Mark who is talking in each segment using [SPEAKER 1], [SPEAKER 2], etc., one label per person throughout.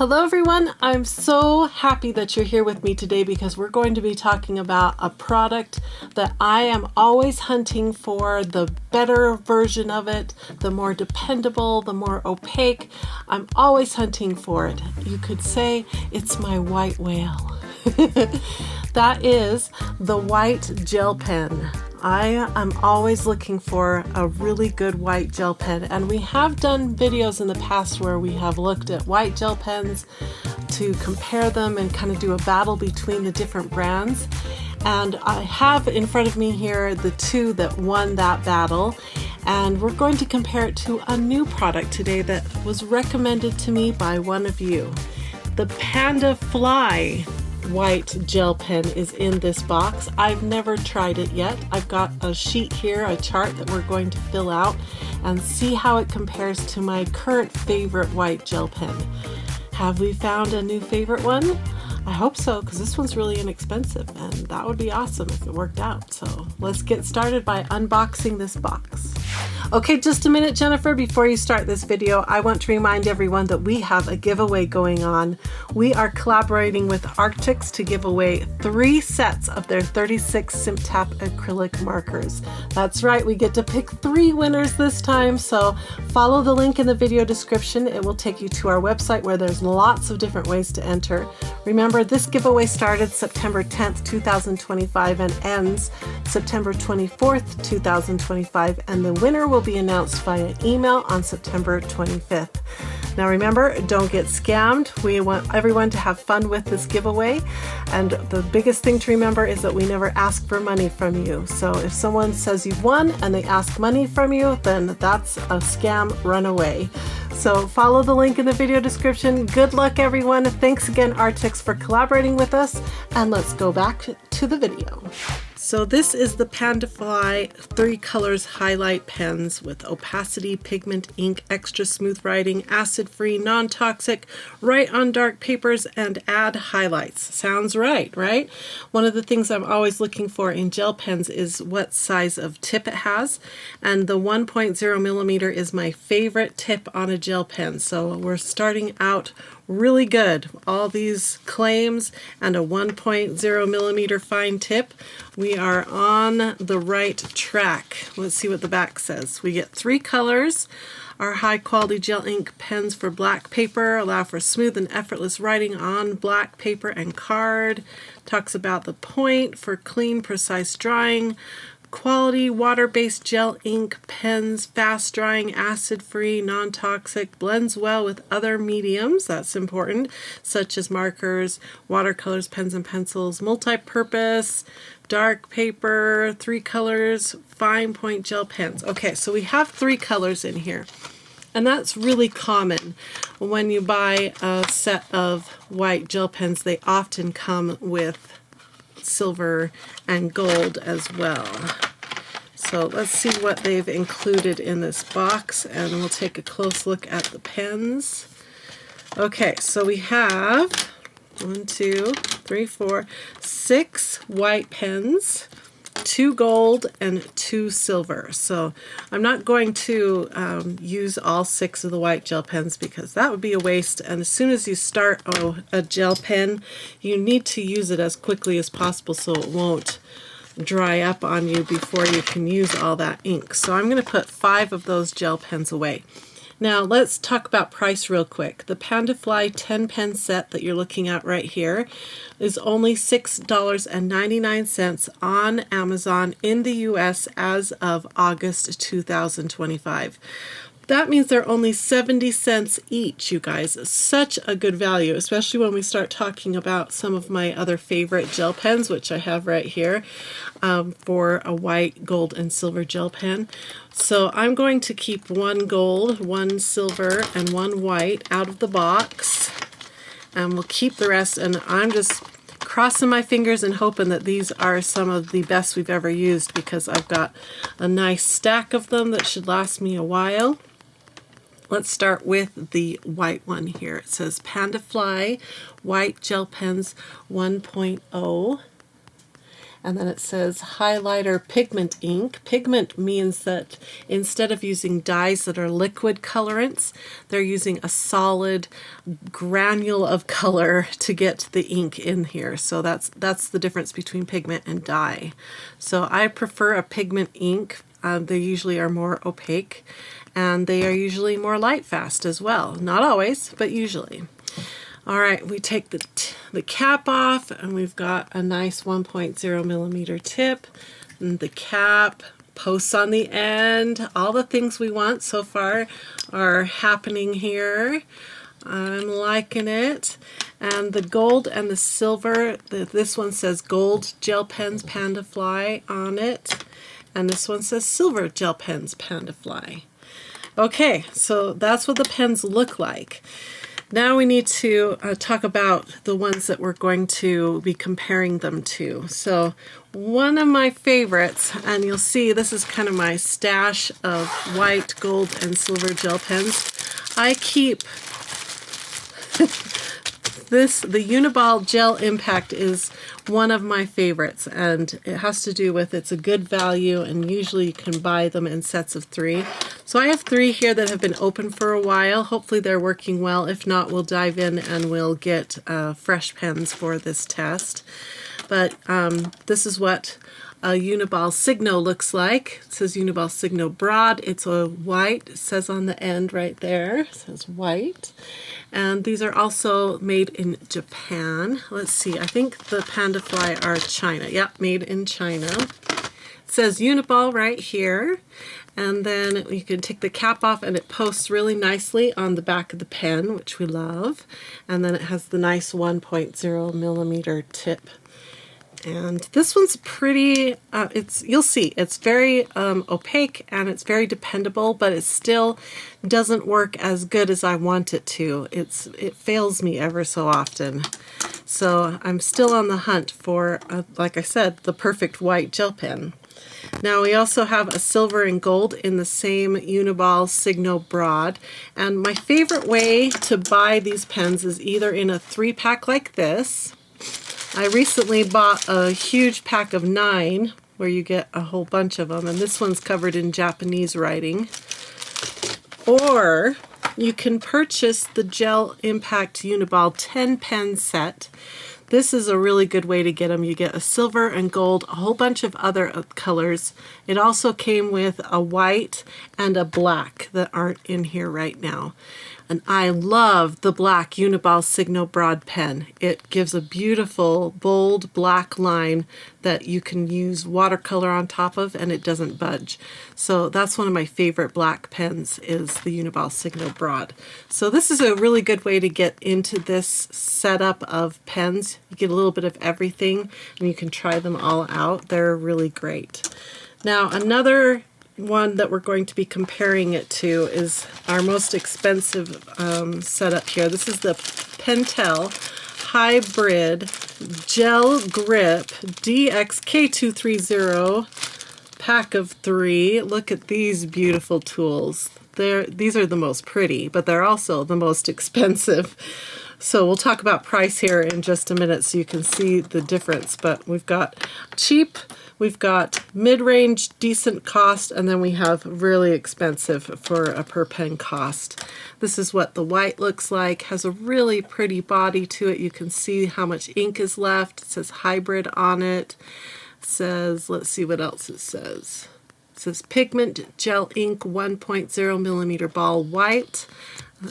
[SPEAKER 1] Hello everyone, I'm so happy that you're here with me today because we're going to be talking about a product that I am always hunting for, the better version of it, the more dependable, the more opaque. I'm always hunting for it. You could say it's my white whale. That is the white gel pen. I am always looking for a really good white gel pen, and we have done videos in the past where we have looked at white gel pens to compare them and kind of do a battle between the different brands. And I have in front of me here the two that won that battle, and we're going to compare it to a new product today that was recommended to me by one of you. The PANDAFLY white gel pen is in this box. I've never tried it yet. I've got a sheet here, a chart that we're going to fill out and see how it compares to my current favorite white gel pen. Have we found a new favorite one? I hope so, because this one's really inexpensive and that would be awesome if it worked out. So let's get started by unboxing this box. Okay, just a minute, Jennifer. Before you start this video, I want to remind everyone that we have a giveaway going on. We are collaborating with ARRTX to give away 3 sets of their 36 SIMPTAP acrylic markers. That's right, we get to pick 3 winners this time, so follow the link in the video description. It will take you to our website where there's lots of different ways to enter. Remember, this giveaway started September 10th, 2025 and ends September 24th, 2025, and the winner will be announced via email on September 25th. Now remember, don't get scammed. We want everyone to have fun with this giveaway, and the biggest thing to remember is that we never ask for money from you. So if someone says you've won and they ask money from you, then that's a scam. Run away. So follow the link in the video description. Good luck, everyone. Thanks again, ARRTX, for collaborating with us, and let's go back to the video. So this is the PANDAFLY 3 colors highlight pens with opacity, pigment, ink, extra smooth writing, acid-free, non-toxic, write on dark papers, and add highlights. Sounds right, right? One of the things I'm always looking for in gel pens is what size of tip it has, and the 1.0 millimeter is my favorite tip on a gel pen. So we're starting out really good. All these claims and a 1.0 millimeter fine tip. We are on the right track. Let's see what the back says. We get 3 colors. Our high quality gel ink pens for black paper allow for smooth and effortless writing on black paper and card. Talks about the point for clean, precise drawing. Quality water-based gel ink pens, fast drying, acid-free, non-toxic, blends well with other mediums, that's important, such as markers, watercolors, pens and pencils, multi-purpose, dark paper, 3 colors, fine point gel pens. Okay, so we have 3 colors in here. And that's really common. When you buy a set of white gel pens, they often come with silver and gold as well. So let's see what they've included in this box, and we'll take a close look at the pens. Okay, so we have 1, 2, 3, 4, 6 white pens, 2 gold and 2 silver. So I'm not going to use all 6 of the white gel pens because that would be a waste, and as soon as you start a gel pen, you need to use it as quickly as possible so it won't dry up on you before you can use all that ink. So I'm going to put 5 of those gel pens away. Now let's talk about price real quick. The PANDAFLY 10 pen set that you're looking at right here is only $6.99 on Amazon in the US as of August 2025. That means they're only 70 cents each, you guys. Such a good value, especially when we start talking about some of my other favorite gel pens, which I have right here for a white, gold, and silver gel pen. So I'm going to keep 1 gold, 1 silver, and 1 white out of the box, and we'll keep the rest, and I'm just crossing my fingers and hoping that these are some of the best we've ever used because I've got a nice stack of them that should last me a while. Let's start with the white one here. It says PANDAFLY White Gel Pens 1.0. And then it says highlighter pigment ink. Pigment means that instead of using dyes that are liquid colorants, they're using a solid granule of color to get the ink in here. So that's the difference between pigment and dye. So I prefer a pigment ink. They usually are more opaque, and they are usually more light fast as well. Not always, but usually. All right, we take the cap off, and we've got a nice 1.0 millimeter tip, and the cap, posts on the end. All the things we want so far are happening here. I'm liking it. And the gold and the silver, this one says gold gel pens PANDAFLY on it, and this one says silver gel pens PANDAFLY. Okay, so that's what the pens look like. Now we need to talk about the ones that we're going to be comparing them to. So one of my favorites, and you'll see this is kind of my stash of white, gold, and silver gel pens. I keep the Uni-Ball Gel Impact is one of my favorites, and it has to do with it's a good value, and usually you can buy them in sets of 3. So I have 3 here that have been open for a while. Hopefully they're working well. If not, we'll dive in and we'll get fresh pens for this test. But this is what a Uni-Ball Signo looks like. It says Uni-Ball Signo Broad. It's a white. It says on the end right there. It says white. And these are also made in Japan. Let's see. I think the PANDAFLY are China. Yep, made in China. It says Uni-Ball right here. And then you can take the cap off, and it posts really nicely on the back of the pen, which we love. And then it has the nice 1.0 millimeter tip. And this one's pretty, you'll see, it's very opaque, and it's very dependable, but it still doesn't work as good as I want it to. It fails me ever so often. So I'm still on the hunt for, like I said, the perfect white gel pen. Now we also have a silver and gold in the same Uni-Ball Signo Broad. And my favorite way to buy these pens is either in a 3-pack like this. I recently bought a huge pack of 9 where you get a whole bunch of them, and this one's covered in Japanese writing. Or you can purchase the Gel Impact Uni-Ball 10 pen set. This is a really good way to get them. You get a silver and gold, a whole bunch of other colors. It also came with a white and a black that aren't in here right now. And I love the black Uni-Ball Signo Broad pen. It gives a beautiful, bold black line that you can use watercolor on top of, and it doesn't budge. So that's one of my favorite black pens, is the Uni-Ball Signo Broad. So this is a really good way to get into this setup of pens. You get a little bit of everything, and you can try them all out. They're really great. Now another one that we're going to be comparing it to is our most expensive setup here. This is the Pentel Hybrid Gel Grip DXK230 pack of 3. Look at these beautiful tools. These are the most pretty, but they're also the most expensive. So we'll talk about price here in just a minute so you can see the difference. But we've got cheap, we've got mid-range, decent cost, and then we have really expensive for a per pen cost. This is what the white looks like. Has a really pretty body to it. You can see how much ink is left. It says hybrid on it. It says, let's see what else it says. It says pigment gel ink 1.0 millimeter ball white.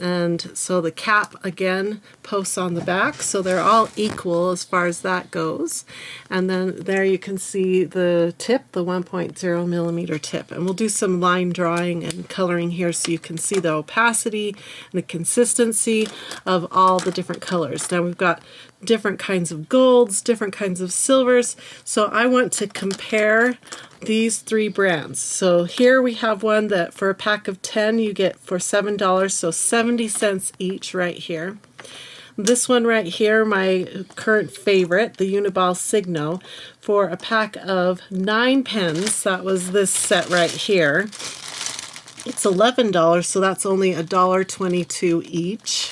[SPEAKER 1] And so the cap again posts on the back, so they're all equal as far as that goes. And then there you can see the tip, the 1.0 millimeter tip. And we'll do some line drawing and coloring here so you can see the opacity and the consistency of all the different colors. Now we've got different kinds of golds, different kinds of silvers. So I want to compare these 3 brands. So here we have one that for a pack of 10 you get for $7, so 70 cents each right here. This one right here, my current favorite, the Uni-Ball Signo, for a pack of 9 pens, that was this set right here. It's $11, so that's only $1.22 each.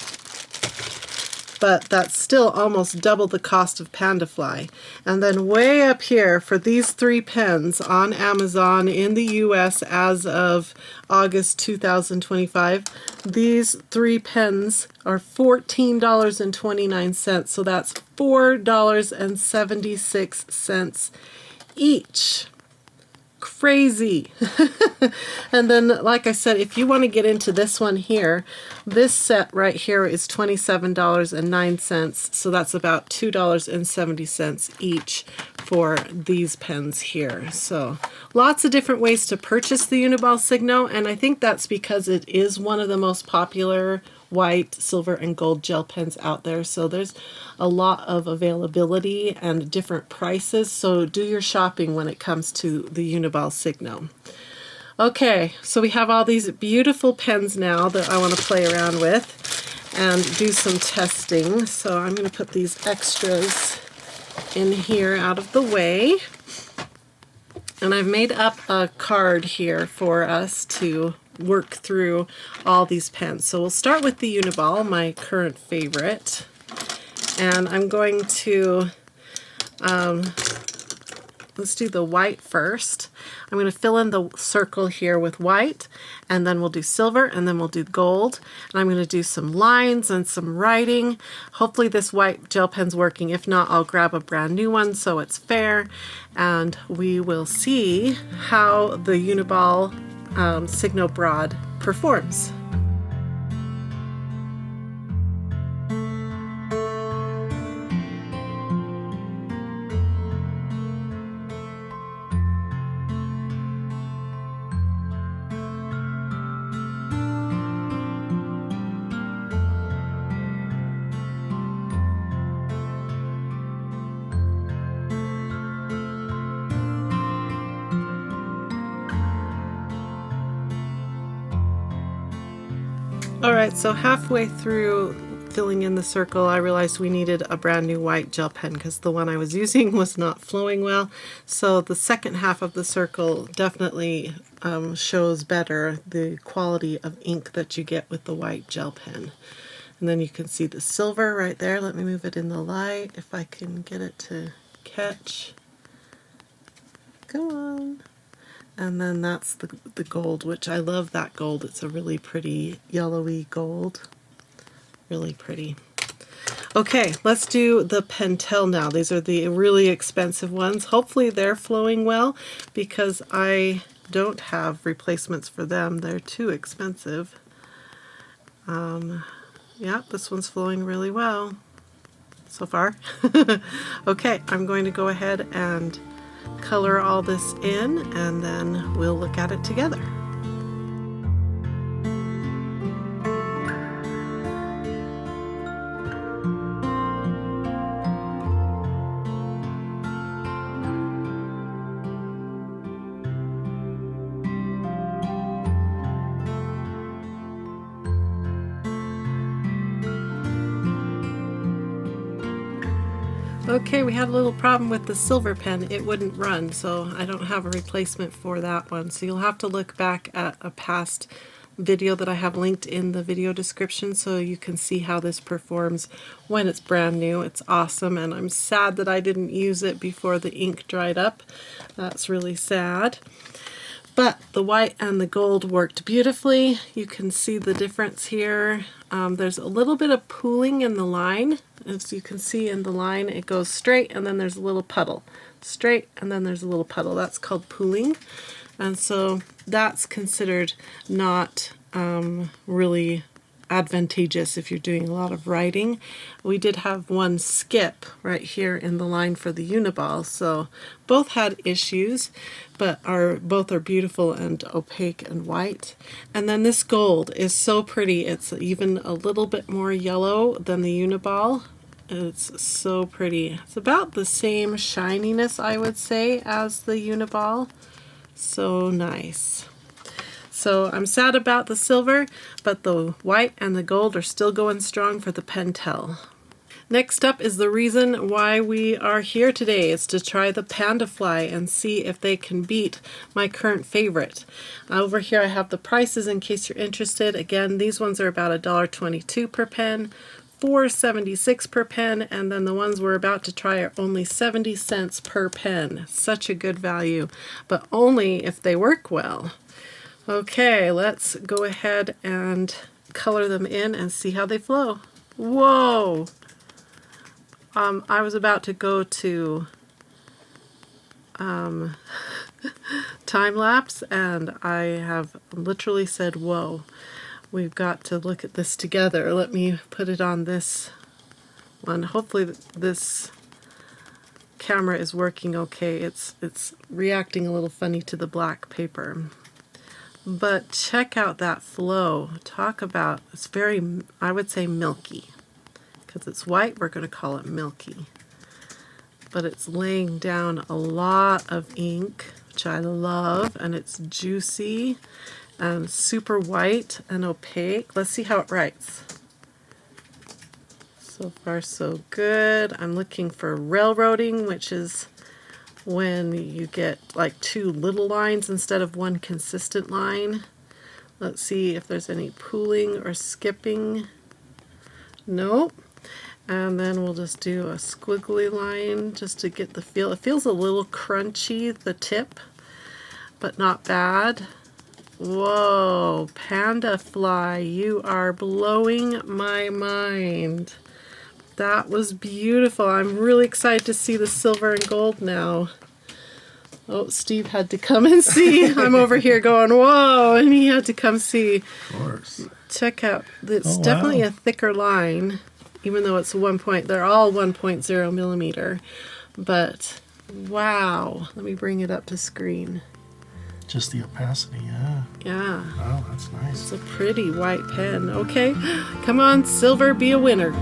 [SPEAKER 1] but that's still almost double the cost of PANDAFLY. And then way up here for these 3 pens on Amazon in the US as of August 2025, these 3 pens are $14.29, so that's $4.76 each. Crazy. And then, like I said, if you want to get into this one here, this set right here is $27.09, so that's about $2.70 each for these pens here. So lots of different ways to purchase the Uni-Ball Signo, and I think that's because it is one of the most popular white, silver, and gold gel pens out there. So there's a lot of availability and different prices. So do your shopping when it comes to the Uni-Ball Signo. Okay, so we have all these beautiful pens now that I want to play around with and do some testing. So I'm going to put these extras in here out of the way. And I've made up a card here for us to work through all these pens. So we'll start with the Uni-Ball, my current favorite. And I'm going to, let's do the white first. I'm going to fill in the circle here with white, and then we'll do silver, and then we'll do gold. And I'm going to do some lines and some writing. Hopefully this white gel pen's working. If not, I'll grab a brand new one so it's fair. And we will see how the Uni-Ball Signo Broad performs. Alright, so halfway through filling in the circle, I realized we needed a brand new white gel pen because the one I was using was not flowing well. So the second half of the circle definitely shows better the quality of ink that you get with the white gel pen. And then you can see the silver right there. Let me move it in the light if I can get it to catch. Come on. And then that's the gold, which I love that gold. It's a really pretty yellowy gold. Really pretty. Okay, let's do the Pentel now. These are the really expensive ones. Hopefully they're flowing well because I don't have replacements for them. They're too expensive. Yeah, this one's flowing really well so far. Okay, I'm going to go ahead and color all this in, and then we'll look at it together. Okay, we had a little problem with the silver pen. It wouldn't run, so I don't have a replacement for that one. So you'll have to look back at a past video that I have linked in the video description so you can see how this performs when it's brand new. It's awesome, and I'm sad that I didn't use it before the ink dried up. That's really sad. But the white and the gold worked beautifully. You can see the difference here. There's a little bit of pooling in the line. As you can see in the line, it goes straight and then there's a little puddle. Straight and then there's a little puddle. That's called pooling. And so that's considered not really advantageous if you're doing a lot of writing. We did have one skip right here in the line for the Uni-Ball, so both had issues, but both are beautiful and opaque and white. And then this gold is so pretty. It's even a little bit more yellow than the Uni-Ball. It's so pretty. It's about the same shininess, I would say, as the Uni-Ball. So nice. So I'm sad about the silver, but the white and the gold are still going strong for the Pentel. Next up is the reason why we are here today. It's to try the PANDAFLY and see if they can beat my current favorite. Over here I have the prices in case you're interested. Again, these ones are about $1.22 per pen. $4.76 per pen, and then the ones we're about to try are only 70 cents per pen. Such a good value, but only if they work well. Okay, let's go ahead and color them in and see how they flow. Whoa! I was about to go to time lapse, and I have literally said, whoa. We've got to look at this together. Let me put it on this one. Hopefully this camera is working okay. It's reacting a little funny to the black paper. But check out that flow. Talk about, it's very, I would say milky. Because it's white, we're going to call it milky. But it's laying down a lot of ink, which I love, and it's juicy. Super white and opaque. Let's see how it writes. So far so good. I'm looking for railroading, which is when you get like two little lines instead of one consistent line. Let's see if there's any pooling or skipping. Nope. And then we'll just do a squiggly line just to get the feel. It feels a little crunchy, the tip, but not bad. Whoa, PANDAFLY, you are blowing my mind. That was beautiful. I'm really excited to see the silver and gold now. Oh, Steve had to come and see. I'm over here going, whoa, and he had to come see.
[SPEAKER 2] Of course.
[SPEAKER 1] Check out, it's definitely a thicker line, even though it's they're all 1.0 millimeter. But wow, let me bring it up to screen.
[SPEAKER 2] Just the opacity, yeah.
[SPEAKER 1] Yeah.
[SPEAKER 2] Wow, that's nice.
[SPEAKER 1] It's a pretty white pen. Okay, come on, silver, be a winner.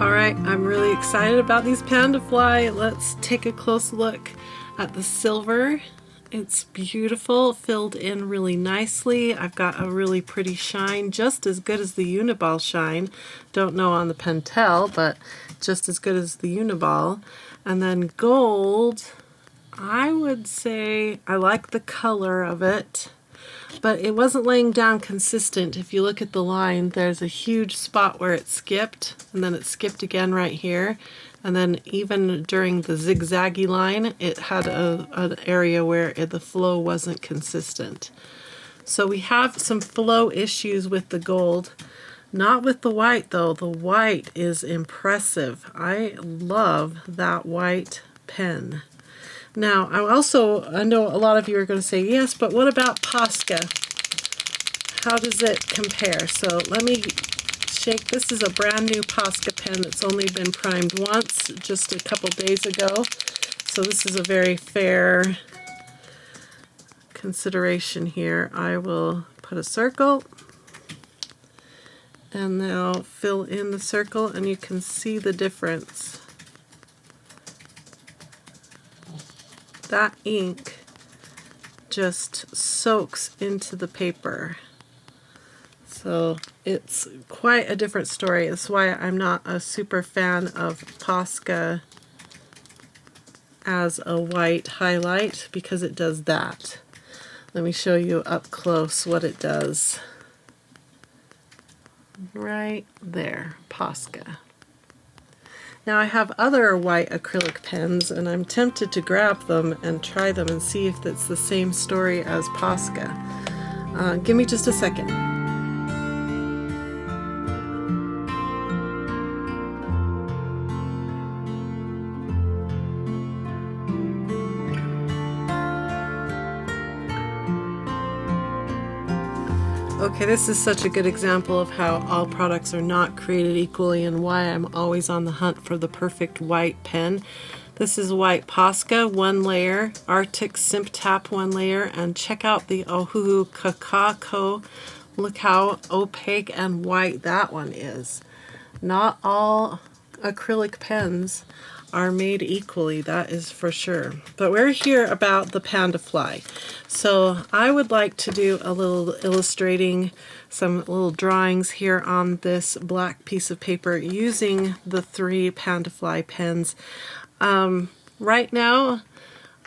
[SPEAKER 1] All right, I'm really excited about these PANDAFLY. Let's take a close look at the silver. It's beautiful, filled in really nicely. I've got a really pretty shine, just as good as the Uni-Ball shine. Don't know on the Pentel, but just as good as the Uni-Ball. And then gold, I would say I like the color of it, but it wasn't laying down consistent. If you look at the line, there's a huge spot where it skipped, and then it skipped again right here. And then even during the zigzaggy line, it had an area where the flow wasn't consistent. So we have some flow issues with the gold. Not with the white though. The white is impressive. I love that white pen. Now, I know a lot of you are going to say, yes, but what about Posca? How does it compare? So let me shake. This is a brand new Posca pen that's only been primed once, just a couple days ago. So this is a very fair consideration here. I will put a circle and now fill in the circle, and you can see the difference. That ink just soaks into the paper. So it's quite a different story. That's why I'm not a super fan of Posca as a white highlight, because it does that. Let me show you up close what it does. Right there, Posca. Now I have other white acrylic pens, and I'm tempted to grab them and try them and see if it's the same story as Posca. Give me just a second. Okay, this is such a good example of how all products are not created equally and why I'm always on the hunt for the perfect white pen. This is white Posca, 1 layer, ARRTX SIMPTAP 1 layer, and check out the Ohuhu Kakako. Look how opaque and white that one is. Not all acrylic pens are made equally, that is for sure. But we're here about the PANDAFLY. So I would like to do a little illustrating, some little drawings here on this black piece of paper using the 3 PANDAFLY pens. Right now,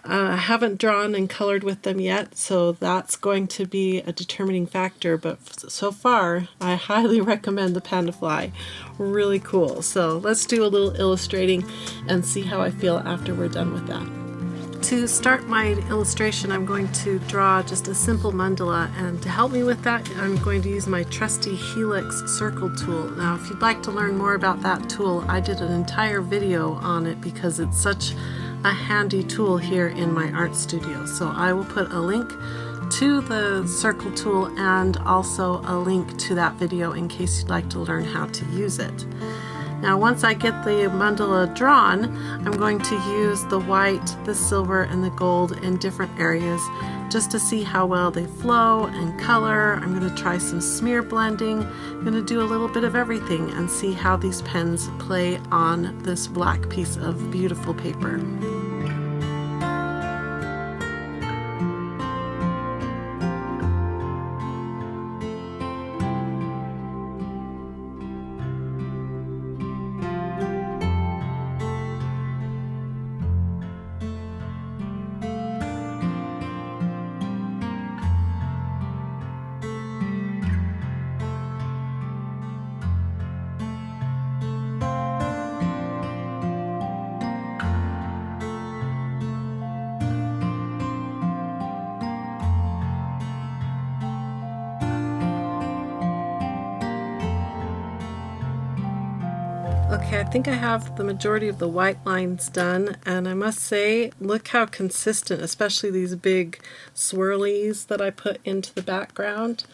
[SPEAKER 1] I haven't drawn and colored with them yet, so that's going to be a determining factor, but so far I highly recommend the PANDAFLY. Really cool. So let's do a little illustrating and see how I feel after we're done with that. To start my illustration, I'm going to draw just a simple mandala, and to help me with that, I'm going to use my trusty Helix circle tool. Now, if you'd like to learn more about that tool, I did an entire video on it because it's such a handy tool here in my art studio. So I will put a link to the circle tool and also a link to that video in case you'd like to learn how to use it. Now, once I get the mandala drawn, I'm going to use the white, the silver, and the gold in different areas just to see how well they flow and color. I'm going to try some smear blending. I'm going to do a little bit of everything and see how these pens play on this black piece of beautiful paper. Okay, I think I have the majority of the white lines done, and I must say, look how consistent, especially these big swirlies that I put into the background.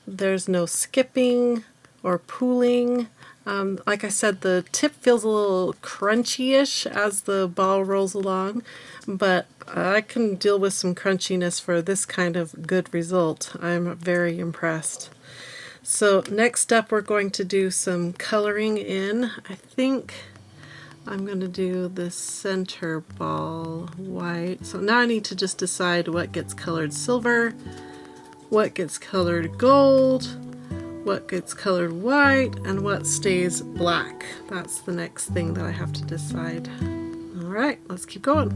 [SPEAKER 1] There's no skipping or pooling. Like I said, the tip feels a little crunchy-ish as the ball rolls along, but I can deal with some crunchiness for this kind of good result. I'm very impressed. So next up, we're going to do some coloring in. I think I'm going to do this center ball white. So now I need to just decide what gets colored silver, what gets colored gold, what gets colored white, and what stays black. That's the next thing that I have to decide. All right, let's keep going.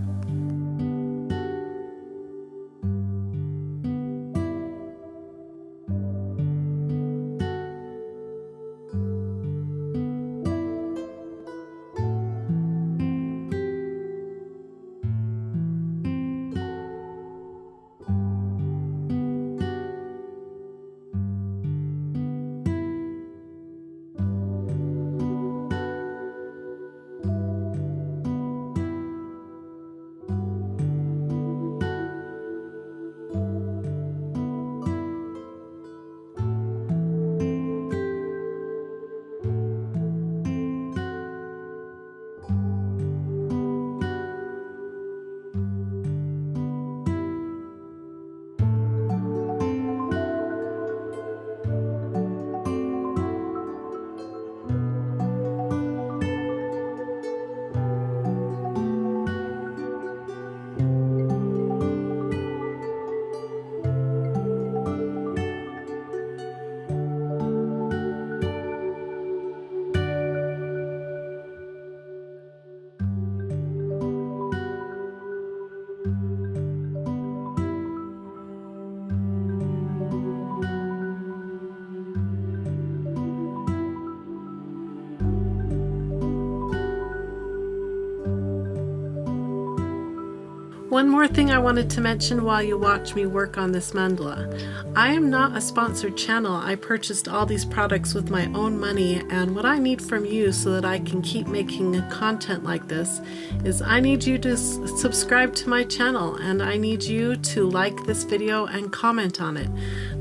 [SPEAKER 1] One more thing I wanted to mention while you watch me work on this mandala. I am not a sponsored channel. I purchased all these products with my own money, and what I need from you so that I can keep making content like this is I need you to subscribe to my channel, and I need you to like this video and comment on it.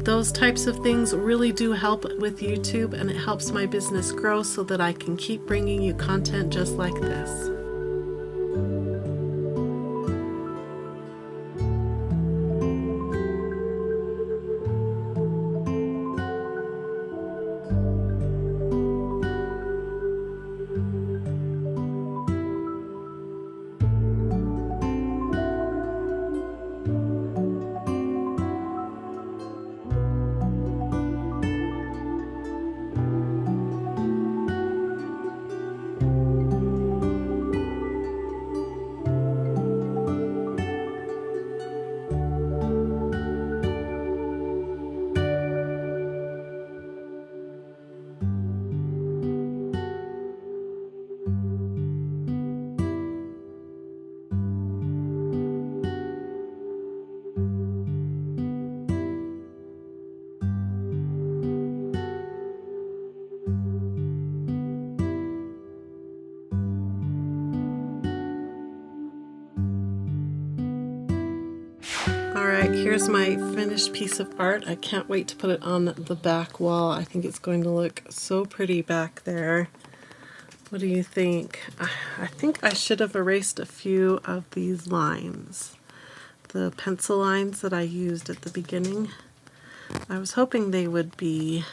[SPEAKER 1] Those types of things really do help with YouTube, and it helps my business grow so that I can keep bringing you content just like this. here's my finished piece of art. I can't wait to put it on the back wall. I think it's going to look so pretty back there. What do you think? I think I should have erased a few of these lines. The pencil lines that I used at the beginning. I was hoping they would be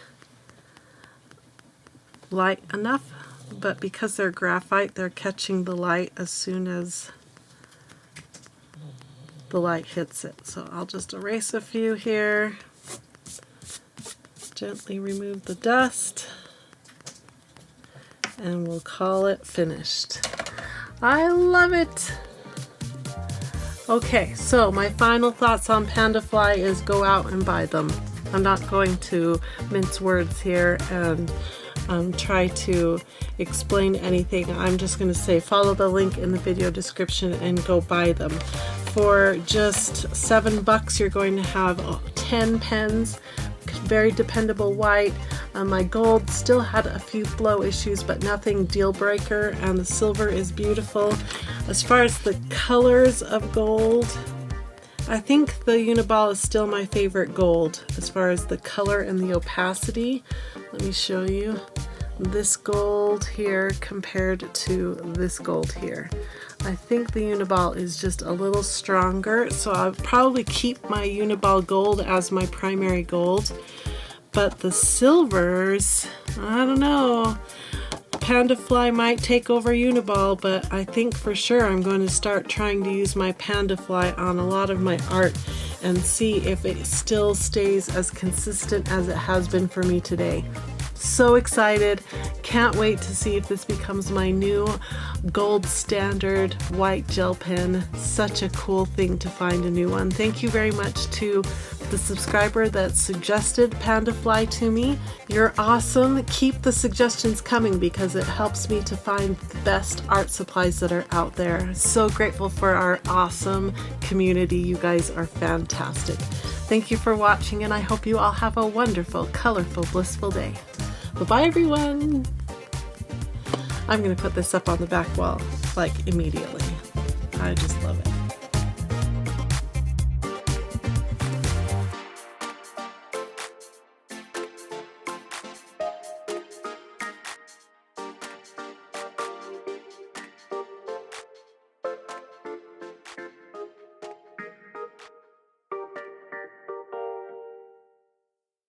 [SPEAKER 1] light enough, but because they're graphite, they're catching the light as soon as the light hits it. So I'll just erase a few here. Gently remove the dust. And we'll call it finished. I love it! Okay, so my final thoughts on PANDAFLY is go out and buy them. I'm not going to mince words here and try to explain anything. I'm just going to say follow the link in the video description and go buy them. For just $7, you're going to have 10 pens, very dependable white. My gold still had a few flow issues, but nothing deal breaker, and the silver is beautiful. As far as the colors of gold, I think the Uni-Ball is still my favorite gold as far as the color and the opacity. Let me show you this gold here compared to this gold here. I think the Uni-Ball is just a little stronger, so I'll probably keep my Uni-Ball gold as my primary gold. But the silvers, I don't know. PANDAFLY might take over Uni-Ball, but I think for sure I'm going to start trying to use my PANDAFLY on a lot of my art and see if it still stays as consistent as it has been for me today. So excited. Can't wait to see if this becomes my new gold standard white gel pen. Such a cool thing to find a new one. Thank you very much to the subscriber that suggested PANDAFLY to me. You're awesome. Keep the suggestions coming because it helps me to find the best art supplies that are out there. So grateful for our awesome community. You guys are fantastic. Thank you for watching, and I hope you all have a wonderful, colorful, blissful day. Bye-bye, everyone. I'm going to put this up on the back wall, like, immediately. I just love it.